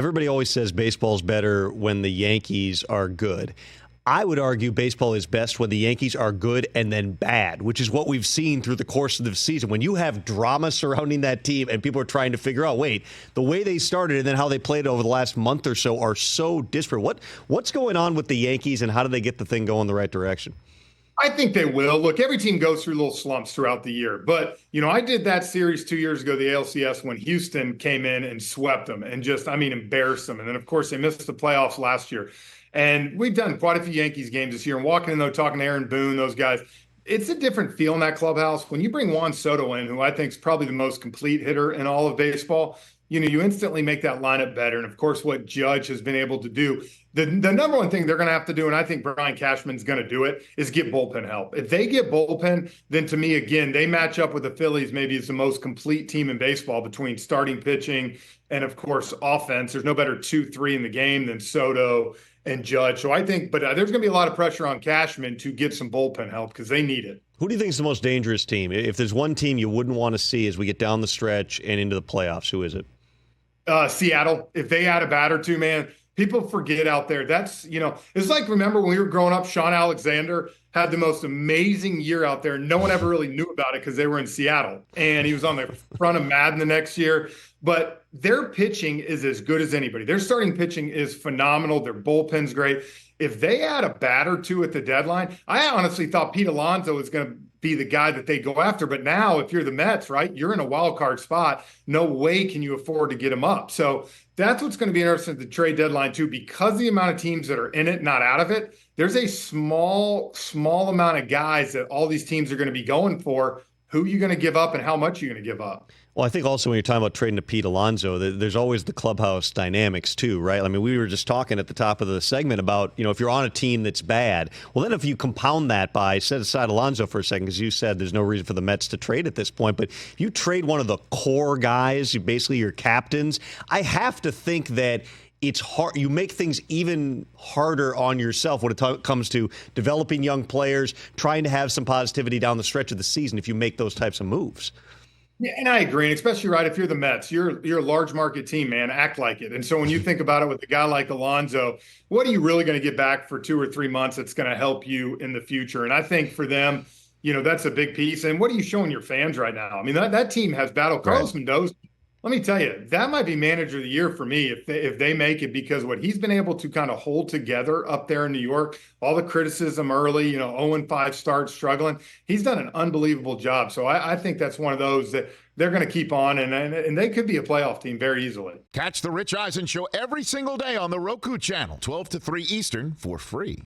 Everybody always says baseball's better when the Yankees are good. I would argue baseball is best when the Yankees are good and then bad, which is what we've seen through the course of the season. When you have drama surrounding that team and people are trying to figure out, wait, the way they started and then how they played over the last month or so are so disparate. What's going on with the Yankees and how do they get the thing going the right direction? I think they will. Look, every team goes through little slumps throughout the year. But, I did that series 2 years ago, the ALCS, when Houston came in and swept them and embarrassed them. And then, of course, they missed the playoffs last year. And we've done quite a few Yankees games this year. And walking in, though, talking to Aaron Boone, those guys, it's a different feel in that clubhouse. When you bring Juan Soto in, who I think is probably the most complete hitter in all of baseball, you instantly make that lineup better. And, of course, what Judge has been able to do, the number one thing they're going to have to do, and I think Brian Cashman's going to do it, is get bullpen help. If they get bullpen, then to me, again, they match up with the Phillies maybe as the most complete team in baseball between starting pitching and, of course, offense. There's no better 2-3 in the game than Soto and Judge. So I think, but there's going to be a lot of pressure on Cashman to get some bullpen help because they need it. Who do you think is the most dangerous team? If there's one team you wouldn't want to see as we get down the stretch and into the playoffs, who is it? Seattle. If they add a bat or two, man, people forget out there. That's, it's like, remember when we were growing up, Sean Alexander had the most amazing year out there. No one ever really knew about it because they were in Seattle. And he was on the front of Madden the next year. But their pitching is as good as anybody. Their starting pitching is phenomenal. Their bullpen's great. If they add a bat or two at the deadline, I honestly thought Pete Alonso was going to be the guy that they go after. But now, if you're the Mets, right, you're in a wild card spot. No way can you afford to get him up. So that's what's going to be interesting at the trade deadline, too, because the amount of teams that are in it, not out of it. There's a small amount of guys that all these teams are going to be going for. Who are you going to give up and how much are you going to give up? Well, I think also when you're talking about trading to Pete Alonso, there's always the clubhouse dynamics too, right? I mean, we were just talking at the top of the segment about, if you're on a team that's bad, well, then if you compound that by, set aside Alonso for a second, because you said there's no reason for the Mets to trade at this point, but if you trade one of the core guys, basically your captains, I have to think that it's hard. You make things even harder on yourself when it comes to developing young players, trying to have some positivity down the stretch of the season if you make those types of moves. Yeah, and I agree, and especially if you're the Mets, you're a large market team, man. Act like it. And so when you think about it with a guy like Alonso, what are you really going to get back for 2 or 3 months that's going to help you in the future? And I think for them, that's a big piece. And what are you showing your fans right now? I mean, that team has battled. Carlos Mendoza, let me tell you, that might be manager of the year for me if they make it, because what he's been able to kind of hold together up there in New York, all the criticism early, 0-5 start, struggling, he's done an unbelievable job. So I think that's one of those that they're going to keep on, and they could be a playoff team very easily. Catch the Rich Eisen Show every single day on the Roku channel, 12 to 3 Eastern, for free.